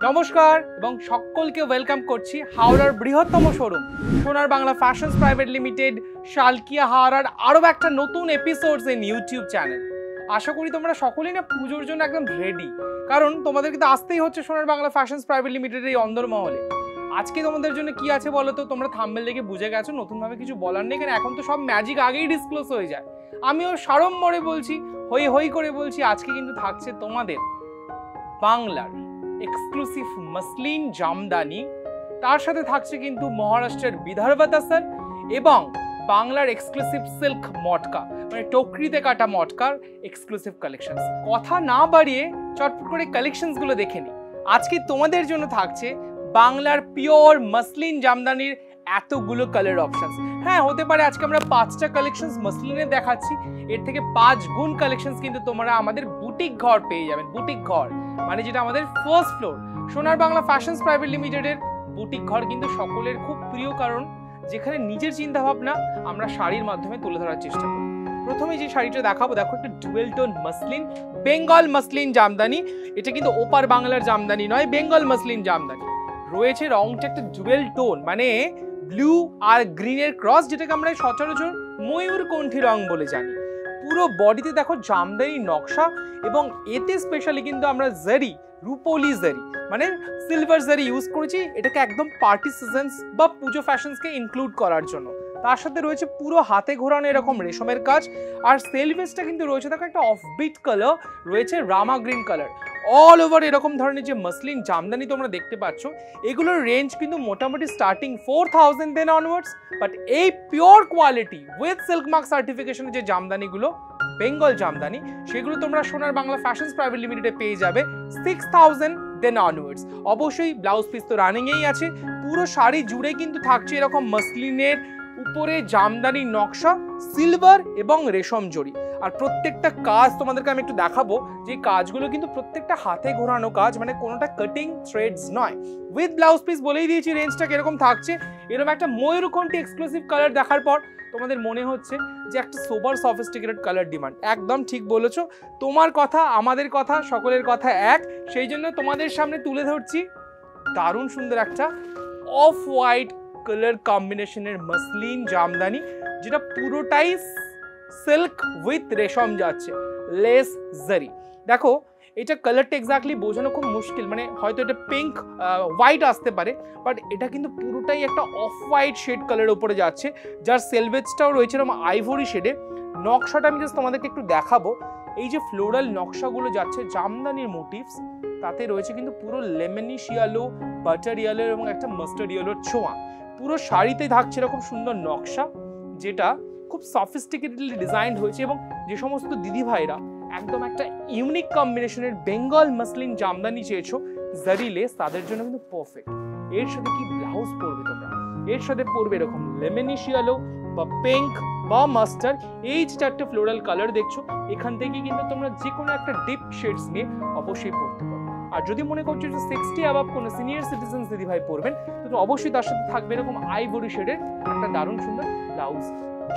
নমস্কার এবং সকলকে ওয়েলকাম করছি হাওড়ার বৃহত্তম শোরুম সোনার Bangla fashions private limited Salkia হাওড়ার আরও একটা নতুন এপিসোডস ইন ইউটিউব চ্যানেল। আশা করি তোমরা সকলেই না পুজোর জন্য একদম রেডি, কারণ তোমাদেরকে তো আসতেই হচ্ছে সোনার বাংলা ফ্যাশনস প্রাইভেট লিমিটেড এই অন্দরমহলে। আজকে তোমাদের জন্য কি আছে বলো তো? তোমরা থাম্বনেল দেখে বুঝে গেছো, নতুনভাবে কিছু বলার নেই, কারণ এখন তো সব ম্যাজিক আগেই ডিসক্লোজ হয়ে যায়। আমিও সাড়ম্বরে বলছি, হই হই করে বলছি, আজকে কিন্তু থাকছে তোমাদের বাংলার এক্সক্লুসিভ মসলিন জামদানি, তার সাথে থাকছে কিন্তু মহারাষ্ট্রের বিদর্ভ তাসার এবং বাংলার এক্সক্লুসিভ সিল্ক মটকা, মানে টকরিতে কাটা মটকার এক্সক্লুসিভ কালেকশনস। কথা না বাড়িয়ে চটপট করে কালেকশনসগুলো দেখে নিই। আজকে তোমাদের জন্য থাকছে বাংলার পিওর মসলিন জামদানির এতগুলো কালার অপশনস। হ্যাঁ, হতে পারে আজকে আমরা 5টা কালেকশনস মসলিনে দেখাচ্ছি, এর থেকে 5 গুণ কালেকশনস কিন্তু তোমরা আমাদের বুটিক ঘর পেয়ে যাবেন। বুটিক ঘর মানে যেটা আমাদের ফার্স্ট ফ্লোর সোনার বাংলা ফ্যাশনস প্রাইভেট লিমিটেডের বুটিক ঘর কিন্তু সকলের খুব প্রিয়, কারণ যেখানে নিজের চিন্তা ভাবনা আমরা শাড়ির মাধ্যমে তুলে ধরার চেষ্টা করি। প্রথমে যে শাড়িটা দেখাবো, দেখো একটা dual tone muslin, Bengal muslin Jamdani. এটা কিন্তু ওপার বাংলার জামদানি নয়, বেঙ্গল মসলিন জামদানি। রয়েছে রংটা একটা ডুয়েল টোন, মানে ব্লু আর গ্রিনের ক্রস, যেটাকে আমরা সচরাচর ময়ূরকণ্ঠী রং বলে জানি। পুরো বডিতে দেখো জামদানি নকশা, এবং এতে স্পেশালি কিন্তু আমরা জারি, রুপোলি জারি মানে সিলভার জারি ইউজ করেছি, এটাকে একদম পার্টি সিজনস বা পুজো ফ্যাশনসকে ইনক্লুড করার জন্য। তার সাথে রয়েছে পুরো হাতে ঘোরানো এরকম রেশমের কাজ, আর সেলভেজটা কিন্তু রয়েছে দেখো একটা অফবিট কালার, রয়েছে রামা গ্রিন কালার। অল ওভার এরকম ধরনের যে মসলিন জামদানি তোমরা দেখতে পাচ্ছ, এগুলোর রেঞ্জ কিন্তু মোটামুটি স্টার্টিং 4000 দেন অনওয়ার্ডস। বাট এই pure quality with silk mark সার্টিফিকেশনের যে জামদানিগুলো বেঙ্গল জামদানি, সেগুলো তোমরা সোনার বাংলা ফ্যাশনস প্রাইভেট লিমিটেডে পেয়ে যাবে 6000 দেন অনওয়ার্ডস। অবশ্যই ব্লাউজ পিস তো রানিংয়েই আছে। পুরো শাড়ি জুড়ে কিন্তু থাকছে এরকম মসলিনের উপরে জামদানি নকশা, সিলভার এবং রেশম জড়ি। আর প্রত্যেকটা কাজ তোমাদেরকে আমি একটু দেখাবো, যে কাজগুলো কিন্তু প্রত্যেকটা হাতে ঘোরানো কাজ, মানে কোনোটা কাটিং থ্রেডস নয়। উইথ ব্লাউজ পিস বলেই দিয়েছি রেঞ্জটা কিরকম থাকছে। এরকম একটা ময়ূরকণ্ঠী এক্সক্লুসিভ কালার দেখার পর তোমাদের মনে হচ্ছে যে একটা সুপার সফিস্টিকেটেড কালার ডিমান্ড। একদম ঠিক বলেছো, তোমার কথা আমাদের কথা সকলের কথা এক। সেই জন্য তোমাদের সামনে তুলে ধরছি দারুণ সুন্দর একটা অফ হোয়াইট কালার কম্বিনেশনের মসলিন জামদানি, যেটা পুরোটাই সিল্ক উইথ রেশম যাচ্ছে, লেস জারি। দেখো এটা কালারটা এক্স্যাক্টলি বোঝানো খুব মুশকিল, মানে হয়তো এটা পিঙ্ক হোয়াইট আসতে পারে, বাট এটা কিন্তু পুরোটাই একটা অফ হোয়াইট শেড কালারের উপরে যাচ্ছে, যার সেলভেজটাও রয়েছে এরকম আইভরি শেডে। নকশাটা আমি জাস্ট তোমাদেরকে একটু দেখাবো। এই যে ফ্লোরাল নকশাগুলো যাচ্ছে জামদানির মোটিভস, তাতে রয়েছে কিন্তু পুরো লেমনিশ ইয়েলো, বাটার ইয়েলো এবং একটা মাস্টার্ড ইয়েলোর ছোঁয়া। পুরো শাড়িতে থাকছে এরকম সুন্দর নকশা, যেটা খুব সফিস্টিকেটেডলি ডিজাইনড হয়েছে। এবং যে সমস্ত দিদি ভাইরা একদম একটা ইউনিক কম্বিনেশনের বেঙ্গল মসলিন জামদানি চেয়েছো জারি লেস, তাদের জন্য কিন্তু পারফেক্ট। এর সাথে কি ব্লাউজ পরবে তোমরা? এর সাথে পরবে এরকম লেমনিশ ইয়েলো বা পিঙ্ক বা মাস্টার্ড, এই যে 4টে ফ্লোরাল কালার দেখছো, এখান থেকে কিন্তু তোমরা যে কোনো একটা ডিপ শেডস নিয়ে অবশ্যই পরতে পারো। আর যদি মনে করছো যে 60 অ্যাবাভ কোনো সিনিয়র সিটিজেন্স দিদি ভাই পরবেন, তো অবশ্যই তার সাথে থাকবে এরকম আইভরি শেডের একটা দারুণ সুন্দর ব্লাউজ।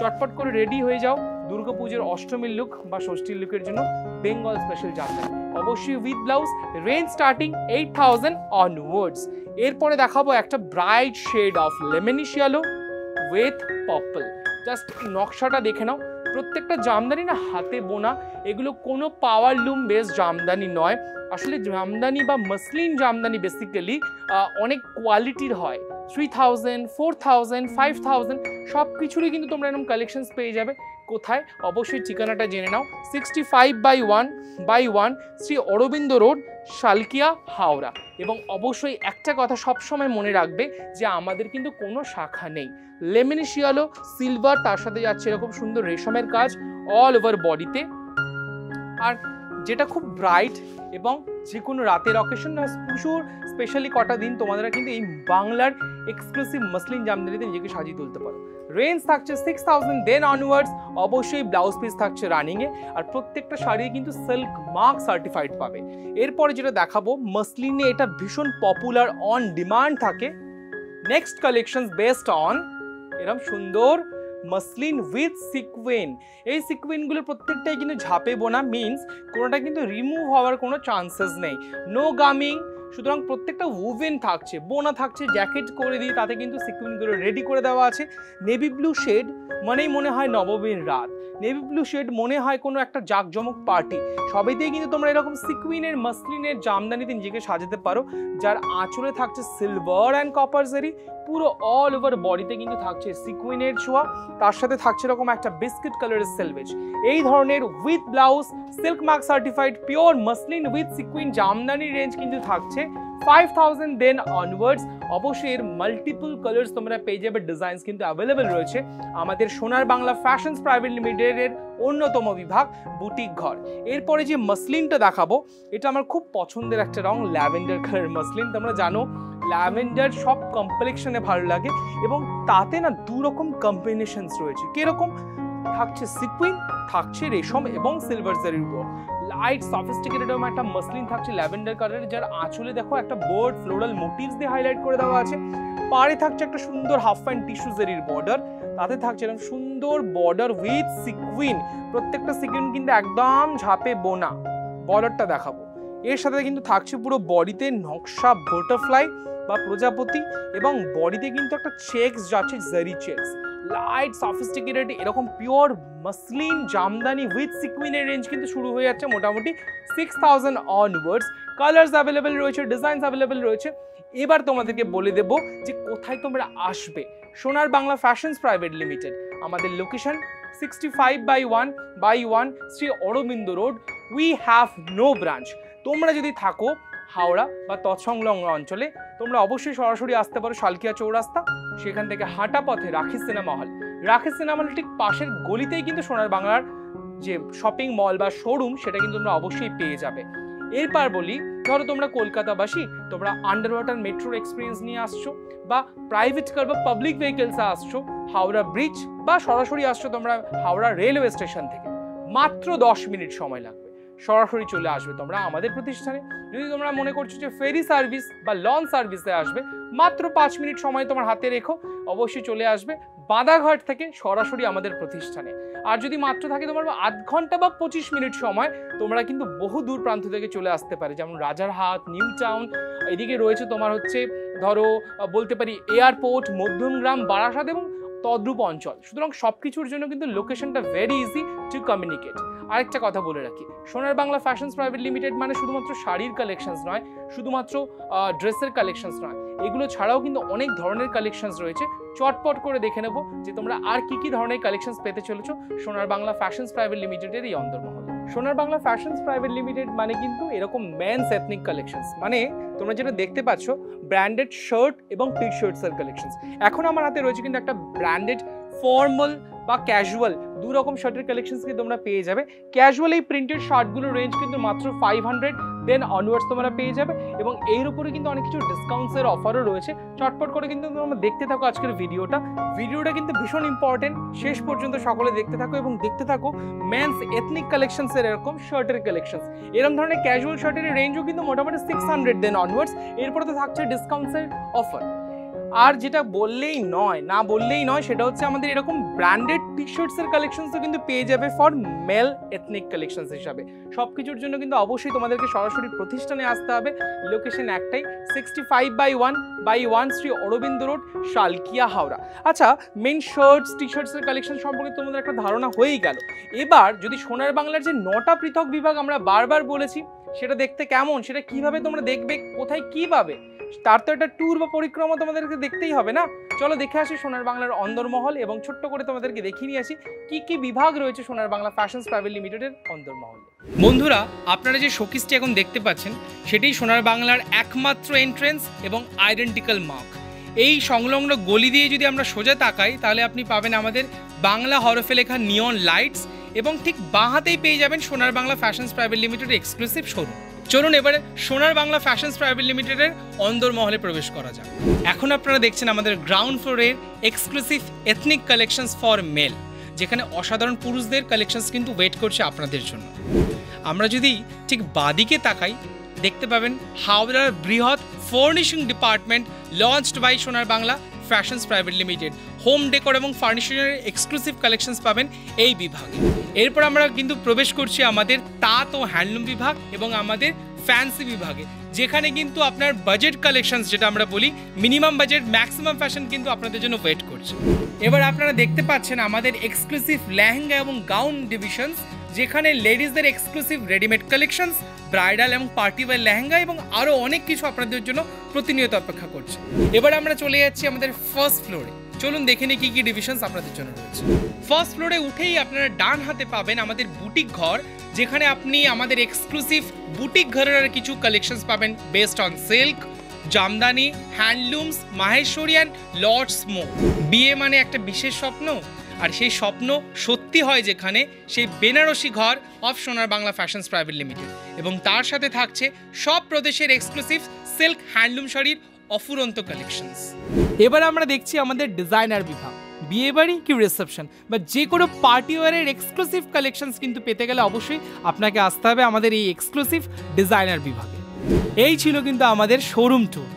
চটপট করে রেডি হয়ে যাও দুর্গাপুজোর অষ্টমীর লুক বা ষষ্ঠীর লুকের জন্য বেঙ্গল স্পেশাল জামদানি, অবশ্যই with blouse. Range starting 8000 onwards. এরপরে দেখাবো একটা bright shade of lemonish yellow with purple. Just নকশাটা দেখে নাও। প্রত্যেকটা জামদানি না হাতে বোনা, এগুলো কোনো পাওয়ার লুম বেস জামদানি নয়। আসলে জামদানি বা মসলিন জামদানি বেসিক্যালি অনেক কোয়ালিটির হয়। 3000, 4000, 5000 সব কিছুরই কিন্তু তোমরা এরকম কালেকশনস পেয়ে যাবে। কোথায়? অবশ্যই ঠিকানাটা জেনে নাও। 65/1/1 শ্রী অরবিন্দ রোড, শালকিয়া, হাওড়া। এবং অবশ্যই একটা কথা সবসময় মনে রাখবে, যে আমাদের কিন্তু কোনো শাখা নেই। লেমনিশ ইয়েলো, সিলভার, তার সাথে যাচ্ছে এরকম সুন্দর রেশমের কাজ অল ওভার বডিতে। আর যেটা খুব ব্রাইট এবং যে কোনো রাতের অকেশন না পুজোর স্পেশালি কটা দিন তোমাদের কিন্তু এই বাংলার এক্সক্লুসিভ মসলিন জামদানিতে নিজেকে সাজিয়ে তুলতে পারো। রেঞ্জ থাকছে 6000 দেন অনওয়ার্ডস। অবশ্যই ব্লাউজ পিস থাকছে রানিংয়ে, আর প্রত্যেকটা শাড়ি কিন্তু সিল্ক মার্ক সার্টিফাইড পাবে। এরপরে যেটা দেখাবো মসলিনে, এটা ভীষণ পপুলার, অন ডিমান্ড থাকে। নেক্সট কালেকশন বেসড অন এরকম সুন্দর মসলিন উইথ সিকুইন। এই সিকুইনগুলো প্রত্যেকটাই কিন্তু ঝাপে বোনা, মিনস কোনোটা কিন্তু রিমুভ হওয়ার কোনো চান্সেস নেই। নো গামিং, সুতরাং প্রত্যেকটা উভেন থাকছে, বোনা থাকছে, জ্যাকেট করে দিয়ে তাতে কিন্তু সিকুইনগুলো রেডি করে দেওয়া আছে। নেভি ব্লু শেড মানেই মনে হয় নবমীর রাত, নেভি ব্লু শেড মনে হয় কোনো একটা জাঁকজমক পার্টি। সবেতেই কিন্তু তোমরা এরকম সিকুইনের মাসলিনের জামদানিতে নিজেকে সাজাতে পারো, যার আঁচলে থাকছে সিলভার অ্যান্ড কপার জারি, পুরো অল ওভার বডিতে কিন্তু থাকছে সিকুইনের ছোঁয়া, তার সাথে থাকছে এরকম একটা বিস্কিট কালারের সেলভেজ। এই ধরনের with blouse silk mark certified pure muslin with sequin Jamdani range কিন্তু থাকছে 5000 দেন অনওয়ার্ডস। অবশ্যই এর মাল্টিপল কালার্স তোমরা পেয়ে যাবে, ডিজাইনস কিন্তু অ্যাভেলেবেল রয়েছে আমাদের সোনার বাংলা ফ্যাশনস প্রাইভেট লিমিটেডের অন্যতম বিভাগ বুটিক ঘর। এরপরে যে মাসলিনটা দেখাবো এটা আমার খুব পছন্দের একটা রং, ল্যাভেন্ডার কালার মাসলিন। তোমরা জানো ল্যাভেন্ডার সব কমপ্লেকশনে ভালো লাগে এবং তাতে না দু রকম কম্বিনেশনস রয়েছে। কিরকম? থাকছে সিকুইন, থাকছে রেশম এবং সিলভার জারির ওয়ার্ক, লাইট সফিস্টিকেটেড একটা মাসলিন থাকছে ল্যাভেন্ডার কালারের, যার আঁচলে দেখো একটা বার্ড ফ্লোরাল মোটিভস দিয়ে হাইলাইট করে দেওয়া আছে। পাড়ে থাকছে একটা সুন্দর হাফ প্যান্ট টিস্যু জারির বর্ডার, তাতে থাকছে এরকম সুন্দর বর্ডার উইথ সিকুইন, প্রত্যেকটা সিকুইন কিন্তু একদম ঝাপে বোনা। বর্ডারটা দেখাবো, এর সাথে কিন্তু থাকছে পুরো বডিতে নকশা বাটারফ্লাই বা প্রজাপতি, এবং বডিতে কিন্তু একটা চেকস যাচ্ছে, জারি চেকস, লাইট সফিস্টিকেটেড এরকম পিওর মাসলিন জামদানি উইথ সিকুইনের রেঞ্জ কিন্তু শুরু হয়ে যাচ্ছে মোটামুটি 6000 অনওয়ার্ডস। কালার্স অ্যাভেলেবেল রয়েছে, ডিজাইনস অ্যাভেলেবেল রয়েছে। এবার তোমাদেরকে বলে দেব যে কোথায় তোমরা আসবে। Sonar Bangla fashions private limited, আমাদের location 65/1/1 Shri Aurobindo road. We have no branch. তোমরা যদি থাকো হাওড়া বা তৎসংলগ্ন অঞ্চলে, তোমরা অবশ্যই সরাসরি আসতে পারো শালকিয়া চৌরাস্তা, সেখান থেকে হাঁটা পথে রাখি সিনেমা হল, রাখি সিনেমা হল ঠিক পাশের গলিতেই কিন্তু সোনার বাংলার যে শপিং মল বা শোরুম সেটা কিন্তু তোমরা অবশ্যই পেয়ে যাবে। এরপর বলি, ধরো তোমরা কলকাতাবাসী, তোমরা আন্ডার ওয়াটার মেট্রোর এক্সপিরিয়েন্স নিয়ে আসছো বা প্রাইভেট কার বা পাবলিক ভেহিকেলসে আসছো, হাওড়া ব্রিজ বা সরাসরি আসছো তোমরা হাওড়া রেলওয়ে স্টেশন থেকে, মাত্র 10 মিনিট সময় লাগবে, সরাসরি চলে আসবে তোমরা আমাদের প্রতিষ্ঠানে। যদি তোমরা মনে করছো যে ফেরি সার্ভিস বা লঞ্চ সার্ভিসে আসবে, মাত্র 5 মিনিট সময় তোমার হাতে রেখো, অবশ্যই চলে আসবে বাদাঘাট থেকে সরাসরি আমাদের প্রতিষ্ঠানে। আর যদি মাত্র থাকে তোমার আধ ঘন্টা বা 25 মিনিট সময়, তোমরা কিন্তু বহু দূর প্রান্ত থেকে চলে আসতে পারে, যেমন রাজারহাট, নিউ টাউন, এদিকে রয়েছে তোমার হচ্ছে ধরো বলতে পারি এয়ারপোর্ট, মধ্যমগ্রাম, বারাসাত এবং তদ্রূপ অঞ্চল। সুতরাং সবকিছুর জন্য কিন্তু লোকেশনটা ভেরি ইজি টু কমিউনিকেট। আরেকটা কথা বলে রাখি, সোনার বাংলা ফ্যাশনস প্রাইভেট লিমিটেড মানে শুধুমাত্র শাড়ির কালেকশনস নয়, শুধুমাত্র ড্রেসের কালেকশনস নয়, এগুলো ছাড়াও কিন্তু অনেক ধরনের কালেকশনস রয়েছে। চটপট করে দেখে নেবো যে তোমরা আর কি কি ধরনের কালেকশনস পেতে চলেছো সোনার বাংলা ফ্যাশনস প্রাইভেট লিমিটেডের এই অন্দরমহলে। সোনার বাংলা ফ্যাশনস প্রাইভেট লিমিটেড মানে কিন্তু এরকম মেন্স এথনিক কালেকশনস, মানে তোমরা যেটা দেখতে পাচ্ছ ব্র্যান্ডেড শার্ট এবং টি শার্টসের কালেকশনস। এখন আমার হাতে রয়েছে কিন্তু একটা ব্র্যান্ডেড ফর্মাল বা ক্যাজুয়াল দু রকম শার্টের কালেকশনস কিন্তু তোমরা পেয়ে যাবে। ক্যাজুয়াল এই প্রিন্টেড শার্টগুলোর রেঞ্জ কিন্তু মাত্র 500 দেন অনওয়ার্ডস তোমরা পেয়ে যাবে, এবং এর উপরে কিন্তু অনেক কিছু ডিসকাউন্টসের অফারও রয়েছে। চটপট করে কিন্তু তোমরা দেখতে থাকো আজকের ভিডিওটা কিন্তু ভীষণ ইম্পর্টেন্ট, শেষ পর্যন্ত সকলে দেখতে থাকো এবং দেখতে থাকো মেন্স এথনিক কালেকশনসের এরকম শার্টের কালেকশনস। এরকম ধরনের ক্যাজুয়াল শার্টের রেঞ্জও কিন্তু মোটামুটি 600 দেন অনওয়ার্ডস। এরপরে তো থাকছে ডিসকাউন্টসের অফার। আর যেটা বললেই নয় সেটা হচ্ছে আমাদের এরকম ব্র্যান্ডেড টি শার্টসের কালেকশনসও কিন্তু পেয়ে যাবে ফর মেল এথনিক কালেকশনস হিসাবে। সব কিছুর জন্য কিন্তু অবশ্যই তোমাদেরকে সরাসরি প্রতিষ্ঠানে আসতে হবে। লোকেশন একটাই, 65/1/1 শ্রী অরবিন্দ রোড, শালকিয়া, হাওড়া। আচ্ছা, মেন শার্টস টি শার্টসের কালেকশন সম্পর্কে তোমাদের একটা ধারণা হয়েই গেল। এবার যদি সোনার বাংলার যে 9টা পৃথক বিভাগ আমরা বারবার বলেছি সেটা দেখতে কেমন, সেটা কিভাবে তোমরা দেখবে, কোথায় কি পাবে, তার তো একটা ট্যুর বা পরিক্রমা তোমাদেরকে দেখতেই হবে না। চলো দেখে আসি সোনার বাংলার অন্দরমহল এবং ছোট্ট করে তোমাদেরকে দেখিয়ে নিয়ে আসি কি কি বিভাগ রয়েছে সোনার বাংলা ফ্যাশনস প্রাইভেট লিমিটেডের অন্দরমহল। বন্ধুরা, আপনারা যে শোকেসটি এখন দেখতে পাচ্ছেন সেটাই সোনার বাংলার একমাত্র এন্ট্রেন্স এবং আইডেন্টিক্যাল মার্ক। এই সংলগ্ন গলি দিয়ে যদি আমরা সোজা তাকাই তাহলে আপনি পাবেন আমাদের বাংলা হরফে লেখা নিয়ন লাইটস, এবং ঠিক বাঁ হাতেই পেয়ে যাবেন সোনার বাংলা ফ্যাশনস প্রাইভেট লিমিটেডের এক্সক্লুসিভ শোরুম। চলুন এবারে সোনার বাংলা ফ্যাশনস প্রাইভেট লিমিটেডের অন্দরমহলে প্রবেশ করা যাক। এখন আপনারা দেখছেন আমাদের গ্রাউন্ড ফ্লোরের exclusive ethnic collections for mail, যেখানে অসাধারণ পুরুষদের কালেকশনস কিন্তু ওয়েট করছে আপনাদের জন্য। আমরা যদি ঠিক বাদিকে তাকাই দেখতে পাবেন হাওড়ার বৃহৎ furnishing department launched by Sonar Bangla fashions private limited. Home decor এবং ফার্নিচারের এক্সক্লুসিভ কালেকশনস পাবেন এই বিভাগে। এরপর আমরা কিন্তু প্রবেশ করছি আমাদের তাঁত ও হ্যান্ডলুম বিভাগ এবং আমাদের ফ্যান্সি বিভাগে, যেখানে কিন্তু আপনার বাজেট কালেকশনস যেটা আমরা বলি মিনিমাম বাজেট ম্যাক্সিমাম ফ্যাশন কিন্তু আপনাদের জন্য ওয়েট করছে। এবার আপনারা দেখতে পাচ্ছেন আমাদের এক্সক্লুসিভ লেহেঙ্গা এবং গাউন ডিভিশনস, যেখানে লেডিসদের এক্সক্লুসিভ রেডিমেড কালেকশনস, ব্রাইডাল এবং পার্টি ওয়্যার লেহেঙ্গা এবং আরও অনেক কিছু আপনাদের জন্য প্রতিনিয়ত অপেক্ষা করছে। এবার আমরা চলে যাচ্ছি আমাদের ফার্স্ট ফ্লোরে। চলুন দেখে নিই কি ডিভিশনস আপনাদের জন্য রয়েছে। ফার্স্ট ফ্লোরে উঠেই আপনারা ডান হাতে পাবেন আমাদের বুটিক ঘর, যেখানে আপনি আমাদের এক্সক্লুসিভ বুটিক ঘরের কিছু কালেকশনস পাবেন based on silk, Jamdani, handlooms, Maheshwari and lord smoke. বিয়ে মানে একটা বিশেষ স্বপ্ন, আর সেই স্বপ্ন সত্যি হয় যেখানে সেই বেনারসি ঘর অফ সোনার বাংলা ফ্যাশনস প্রাইভেট লিমিটেড, এবং তার সাথে থাকছে সব প্রদেশের এক্সক্লুসিভ সিল্ক হ্যান্ডলুম শাড়ির অফুরন্ত কালেকশনস। এবার আমরা দেখছি আমাদের ডিজাইনার বিভাগ। বিয়ে বাড়ি কি রিসেপশন বা যে কোনো পার্টি ওয়ারের এক্সক্লুসিভ কালেকশনস কিন্তু পেতে গেলে অবশ্যই আপনাকে আসতে হবে আমাদের এই এক্সক্লুসিভ ডিজাইনার বিভাগে। এই ছিল কিন্তু আমাদের শোরুম ট্যুর।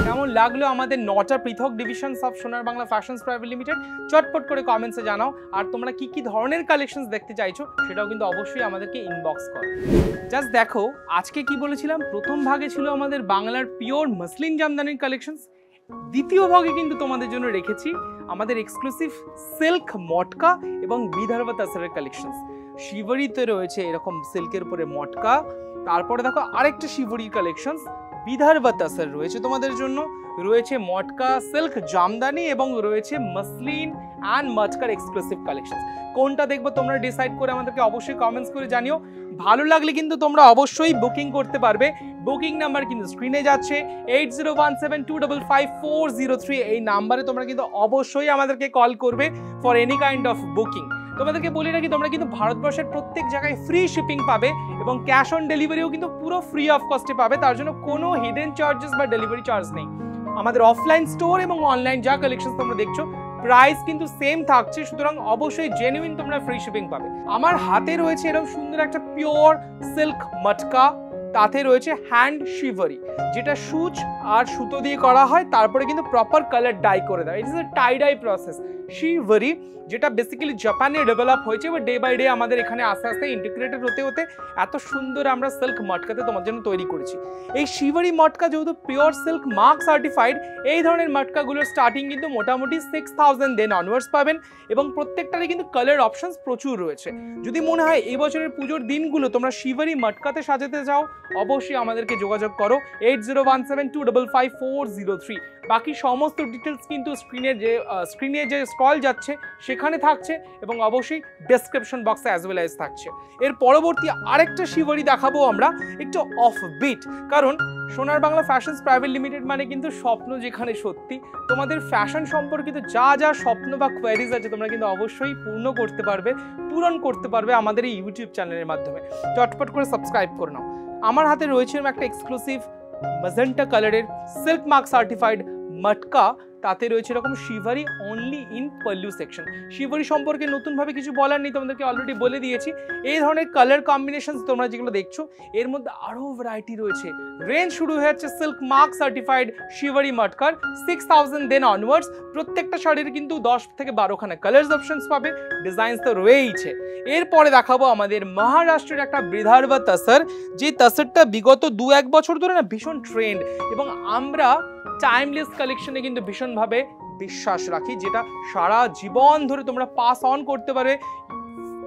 কেমন লাগলো আমাদের 9টা পৃথক ডিভিশনস অফ সোনার বাংলা ফ্যাশনস প্রাইভেট লিমিটেড? চটপট করে কমেন্টসে জানাও। আর তোমরা কি ধরনের কালেকশনস দেখতে চাইছো সেটাও কিন্তু অবশ্যই আমাদেরকে ইনবক্স করো। জাস্ট দেখো আজকে কি বলেছিলাম, প্রথম ভাগে ছিল আমাদের বাংলার পিওর মসলিন জামদানির কালেকশনস, দ্বিতীয় ভাগে কিন্তু তোমাদের জন্য রেখেছি আমাদের এক্সক্লুসিভ সিল্ক মটকা এবং বিদর্ভ তাসরের কালেকশনস। শিবরিতে রয়েছে এরকম সিল্কের উপরে মটকা, তারপরে দেখো আরেকটা শিবরির কালেকশনস বিদর্ভ তাসর রয়েছে তোমাদের জন্য, রয়েছে মটকা সিল্ক জামদানি এবং রয়েছে মসলিন অ্যান্ড মটকার এক্সক্লুসিভ কালেকশনস। কোনটা দেখবো তোমরা ডিসাইড করে আমাদেরকে অবশ্যই কমেন্টস করে জানিও। ভালো লাগলে কিন্তু তোমরা অবশ্যই বুকিং করতে পারবে। বুকিং নাম্বার কিন্তু স্ক্রিনে যাচ্ছে 8017255403। এই নাম্বারে তোমরা কিন্তু অবশ্যই আমাদেরকে কল করবে for any kind of booking. তোমাদেরকে বলি রাখি তোমরা কিন্তু ভারতবর্ষের প্রত্যেক জায়গায় ফ্রি শিপিং পাবে এবং ক্যাশ অন ডেলিভারিও কিন্তু পুরো ফ্রি অফ কস্টে পাবে, তার জন্য কোনো হিডেন চার্জেস বা ডেলিভারি চার্জ নেই। আমাদের অফলাইন স্টোর এবং অনলাইন যা কালেকশন তোমরা দেখছো প্রাইস কিন্তু সেম থাকছে, সুতরাং অবশ্যই জেনুইন তোমরা ফ্রি শিপিং পাবে। আমার হাতে রয়েছে এরকম সুন্দর একটা পিওর সিল্ক মটকা, তাতে রয়েছে হ্যান্ড শিভারি, যেটা সুচ আর সুতো দিয়ে করা হয়, তারপরে কিন্তু প্রপার কালার ডাই করে দেয়। It is a tie dye process. Shibori যেটা বেসিক্যালি জাপানে ডেভেলপ হয়েছে, বা ডে বাই ডে আমাদের এখানে আস্তে আস্তে ইন্টিগ্রেটেড হতে হতে এত সুন্দর আমরা সিল্ক মটকাতে তোমার জন্য তৈরি করেছি। এই শিভারি মটকা যেহেতু পিওর সিল্ক মার্ক সার্টিফাইড, এই ধরনের মটকাগুলোর স্টার্টিং কিন্তু মোটামুটি 6000 দেন অনওয়ার্ডস পাবেন, এবং প্রত্যেকটারই কিন্তু কালার অপশনস প্রচুর রয়েছে। যদি মনে হয় এই বছরের পুজোর দিনগুলো তোমরা শিভারি মটকাতে সাজাতে চাও, অবশ্যই আমাদেরকে যোগাযোগ করো 8017255403। বাকি সমস্ত ডিটেলস কিন্তু স্ক্রিনে যে স্ক্রল যাচ্ছে সেখানে থাকছে, এবং অবশ্যই ডেসক্রিপশন বক্সে অ্যাজ ওয়েল অ্যাজ থাকছে। এর পরবর্তী আরেকটা শিভারি দেখাবো আমরা, একটু অফ বিট, কারণ সোনার বাংলা ফ্যাশনস প্রাইভেট লিমিটেড মানে কিন্তু স্বপ্ন যেখানে সত্যি। তোমাদের ফ্যাশন সম্পর্কিত যা স্বপ্ন বা কোয়ারিজ আছে তোমরা কিন্তু অবশ্যই পূরণ করতে পারবে আমাদের এই ইউটিউব চ্যানেলের মাধ্যমে। চটপট করে সাবস্ক্রাইব করে নাও। আমার হাতে রয়েছে একটা এক্সক্লুসিভ ম্যাজেন্টা কালারের সিল্ক মার্ক সার্টিফাইড মটকা, তাতে রয়েছে এরকম শিভারি অনলি ইন পল্লু সেকশন। শিভারি সম্পর্কে নতুনভাবে কিছু বলার নেই, তোমাদেরকে অলরেডি বলে দিয়েছি। এই ধরনের কালার কম্বিনেশন তোমরা যেগুলো দেখছো এর মধ্যে আরও ভ্যারাইটি রয়েছে। রেঞ্জ শুরু হয়ে যাচ্ছে সিল্ক মার্ক সার্টিফাইড শিভারি মটকার 6000 দেন অনওয়ার্ডস। প্রত্যেকটা শাড়ির কিন্তু 10 থেকে 12খানা কালার্স অপশনস পাবে, ডিজাইনস তো রয়েইছে। এরপরে দেখাবো আমাদের মহারাষ্ট্রের একটা বিদর্ভ তাসর, যে তাসরটা বিগত 2-1 বছর ধরে না ভীষণ ট্রেন্ড, এবং আমরা টাইমলেস কালেকশনে কিন্তু ভীষণভাবে বিশ্বাস রাখি, যেটা সারা জীবন ধরে তোমরা পাস অন করতে পারে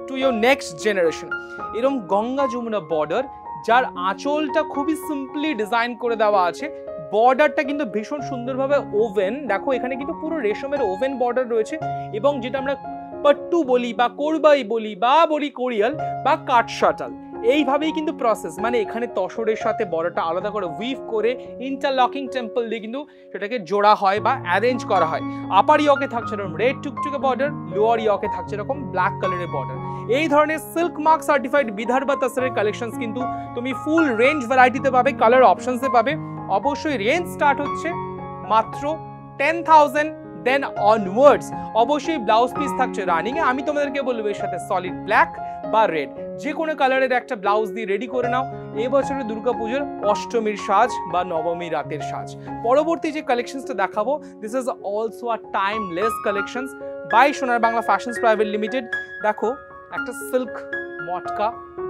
টু ইয়োর নেক্সট জেনারেশন। এরকম গঙ্গা যমুনা বর্ডার, যার আঁচলটা খুবই সিম্পলি ডিজাইন করে দেওয়া আছে, বর্ডারটা কিন্তু ভীষণ সুন্দরভাবে ওভেন, দেখো এখানে কিন্তু পুরো রেশমের ওভেন বর্ডার রয়েছে, এবং যেটা আমরা পট্টু বলি বা কোরবাই বলি বা বলি কোরিয়াল বা কাঠশাটাল, এইভাবেই কিন্তু প্রসেস, মানে এখানে তসরের সাথে বড়টা আলাদা করে উইভ করে ইন্টারলকিং টেম্পল দিয়ে কিন্তু সেটাকে জোড়া হয় বা অ্যারেঞ্জ করা হয়। আপার ইয়কে থাকছে এরকম রেড টুকটুকে বর্ডার, লোয়ার ইয়কে থাকছে এরকম ব্ল্যাক কালারের বর্ডার। এই ধরনের সিল্ক মার্ক সার্টিফাইড বিদর্ভ তাসরের কালেকশনস কিন্তু তুমি ফুল রেঞ্জ ভ্যারাইটিতে পাবে, কালার অপশনসে পাবে। অবশ্যই রেঞ্জ স্টার্ট হচ্ছে মাত্র 10,000 দেন অনওয়ার্ডস। অবশ্যই ব্লাউজ পিস থাকছে রানিং এ। আমি তোমাদেরকে বলবো এর সাথে সলিড ব্ল্যাক বা রেড যে কোনো কালারের একটা ব্লাউজ দিয়ে রেডি করে নাও। এবছরের দুর্গাপুজোর অষ্টমীর সাজ বা নবমী রাতের সাজ। পরবর্তী যে কালেকশনসটা দেখাবো, this is also a timeless collections by Sonar Bangla fashions private limited. দেখো একটা সিল্ক মটকা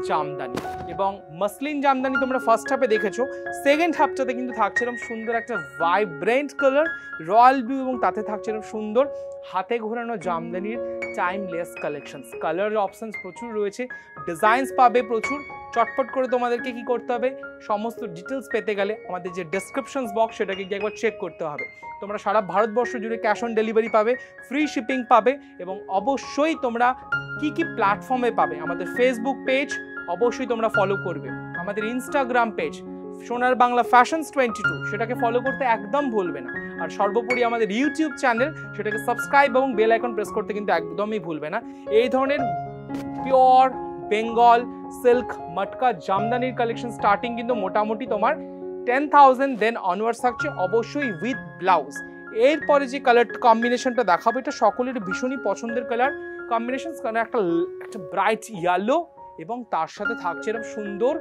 জামদানি এবং মাসলিন জামদানি তোমরা ফার্স্ট হাফে দেখেছো, সেকেন্ড হাফটাতে কিন্তু থাকছে এরকম সুন্দর একটা ভাইব্রেন্ট কালার রয়্যাল ব্লু এবং তাতে থাকছে এরকম সুন্দর হাতে ঘোরানো জামদানির টাইমলেস কালেকশনস। কালার অপশনস প্রচুর রয়েছে, ডিজাইনস পাবে প্রচুর। চটপট করে তোমাদেরকে কি করতে হবে, সমস্ত ডিটেলস পেতে গেলে আমাদের যে ডেসক্রিপশনস বক্স সেটাকে গিয়ে একবার চেক করতে হবে। তোমরা সারা ভারতবর্ষ জুড়ে ক্যাশ অন ডেলিভারি পাবে, ফ্রি শিপিং পাবে এবং অবশ্যই তোমরা কি কি প্ল্যাটফর্মে পাবে, আমাদের ফেসবুক পেজ অবশ্যই তোমরা ফলো করবে, আমাদের ইনস্টাগ্রাম পেজ সোনার বাংলা ফ্যাশনস 22 সেটাকে ফলো করতে একদম ভুলবে না। আর সর্বোপরি আমাদের ইউটিউব চ্যানেল সেটাকে সাবস্ক্রাইব এবং বেল আইকন প্রেস করতে কিন্তু একদমই ভুলবে না। এই ধরনের পিওর বেঙ্গল সিল্ক মটকা জামদানির কালেকশন স্টার্টিং কিন্তু মোটামুটি তোমার 10,000 দেন অনওয়ার্ডস থাকছে, অবশ্যই উইথ ব্লাউজ। এরপরে যে কালার কম্বিনেশনটা দেখাবো এটা সকলের ভীষণই পছন্দের কালার কম্বিনেশন, কারণ একটা ব্রাইট ইয়েলো এবং তার সাথে থাকছে এরকম সুন্দর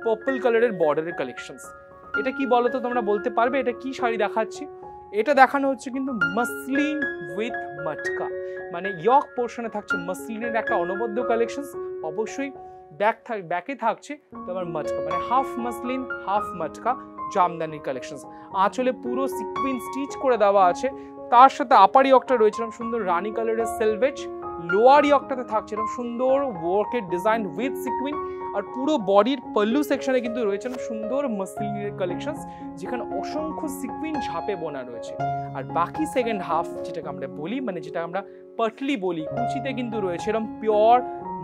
পার্পল কালারের বর্ডারের কালেকশনস। এটা কি বলো তো, তোমরা বলতে পারবে এটা কি শাড়ি দেখাচ্ছি? এটা দেখানো হচ্ছে কিন্তু মাসলিন উইথ মটকা, মানে ইয়ক পোর্শনে থাকছে মাসলিনের একটা অনবদ্য কালেকশনস, অবশ্যই ব্যাকে থাকছে তোমার মটকা, মানে হাফ মাসলিন হাফ মটকা জামদানির কালেকশনস। আঁচলে পুরো সিকুইন স্টিচ করে দেওয়া আছে, তার সাথে আপার ইয়কটা রয়েছে এরকম সুন্দর রানী কালারের সেলভেজ, লোয়ার ইয়কটাতে থাকছে এরকম সুন্দর ওয়ার্কের ডিজাইন উইথ সিকুইন, আর পুরো বডির পল্লু সেকশনে কিন্তু রয়েছে সুন্দর মাসলিনের কালেকশনস যেখানে অসংখ্য সিকুইন ঝাপে বোনা রয়েছে। আর বাকি সেকেন্ড হাফ যেটাকে আমরা বলি, মানে যেটা আমরা পাটলি বলি, কুচিতে কিন্তু রয়েছে এরকম পিওর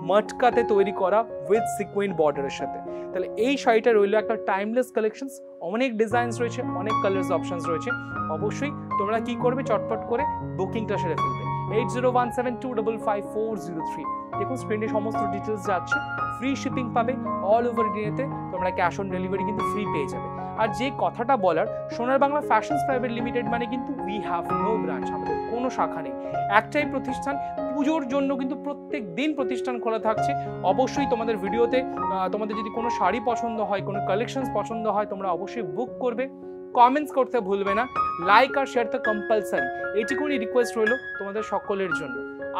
মটকাতে তৈরি করা উইথ সিকুইন বর্ডারের সাথে। তাহলে এই শাড়িটা রইল একটা টাইমলেস কালেকশনস, অনেক ডিজাইনস রয়েছে, অনেক কালার্স অপশনস রয়েছে। অবশ্যই তোমরা কি করবে, চটপট করে বুকিংটা সেরে ফেলবে 8017255403। দেখুন স্ক্রিনে সমস্ত ডিটেলস যাচ্ছে, ফ্রি শিপিং পাবে অল ওভার ইন্ডিয়াতে, তোমরা ক্যাশ অন ডেলিভারি কিন্তু ফ্রি পেয়ে যাবে। আর যে কথাটা বলার, সোনার বাংলা ফ্যাশনস প্রাইভেট লিমিটেড মানে কিন্তু উই হ্যাভ নো ব্রাঞ্চ, আমাদের কোনো শাখা নেই, একটাই প্রতিষ্ঠান। পুজোর জন্য কিন্তু প্রত্যেক দিন প্রতিষ্ঠান খোলা থাকছে। অবশ্যই তোমাদের ভিডিওতে তোমাদের যদি কোনো শাড়ি পছন্দ হয়, কোনো কালেকশনস পছন্দ হয়, তোমরা অবশ্যই বুক করবে, কমেন্টস করতে ভুলবে না, লাইক আর শেয়ার তো কম্পালসারি। এইটুকুনি রিকোয়েস্ট রইল তোমাদের সকলের জন্য।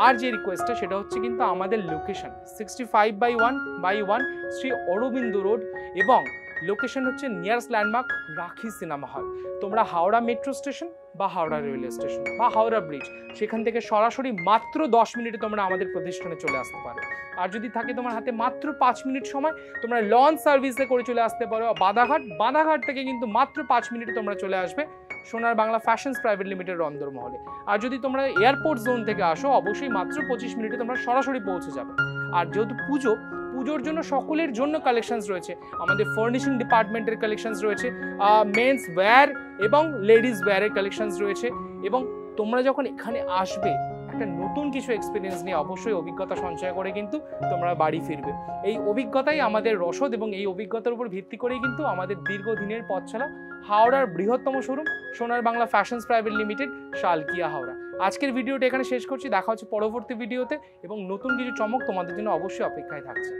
আর যে রিকোয়েস্টটা সেটা হচ্ছে কিন্তু আমাদের লোকেশন 65/1/1 শ্রী অরবিন্দ রোড এবং লোকেশন হচ্ছে নিয়ারেস্ট ল্যান্ডমার্ক রাখি সিনেমা হল। তোমরা হাওড়া মেট্রো স্টেশন বা হাওড়া রেলওয়ে স্টেশন বা হাওড়া ব্রিজ সেখান থেকে সরাসরি মাত্র 10 মিনিটে তোমরা আমাদের প্রতিষ্ঠানে চলে আসতে পারো। আর যদি থাকে তোমার হাতে মাত্র 5 মিনিট সময়, তোমরা লঞ্চ সার্ভিসে করে চলে আসতে পারো বাদাঘাট থেকে কিন্তু মাত্র 5 মিনিটে তোমরা চলে আসবে Sonar Bangla fashions private limited অন্দরমহলে। আর যদি তোমরা এয়ারপোর্ট জোন থেকে আসো, অবশ্যই মাত্র 25 মিনিটে তোমরা সরাসরি পৌঁছে যাবে। আর যেহেতু পুজোর জন্য সকলের জন্য কালেকশনস রয়েছে, আমাদের ফার্নিশিং ডিপার্টমেন্টের কালেকশনস রয়েছে, মেন্স ওয়্যার এবং লেডিস ওয়্যারের কালেকশনস রয়েছে। এবং তোমরা যখন এখানে আসবে একটা নতুন কিছু এক্সপিরিয়েন্স নিয়ে অবশ্যই অভিজ্ঞতা সঞ্চয় করে কিন্তু তোমরা বাড়ি ফিরবে। এই অভিজ্ঞতাই আমাদের রসদ এবং এই অভিজ্ঞতার উপর ভিত্তি করেই কিন্তু আমাদের দীর্ঘদিনের পথ চলা হাওড়ার বৃহত্তম শোরুম সোনার Bangla fashions private limited, Salkia, Howrah. আজকের ভিডিওটা এখানে শেষ করছি, দেখা হচ্ছে পরবর্তী ভিডিওতে এবং নতুন কিছু চমক তোমাদের জন্য অবশ্যই অপেক্ষায় থাকছে।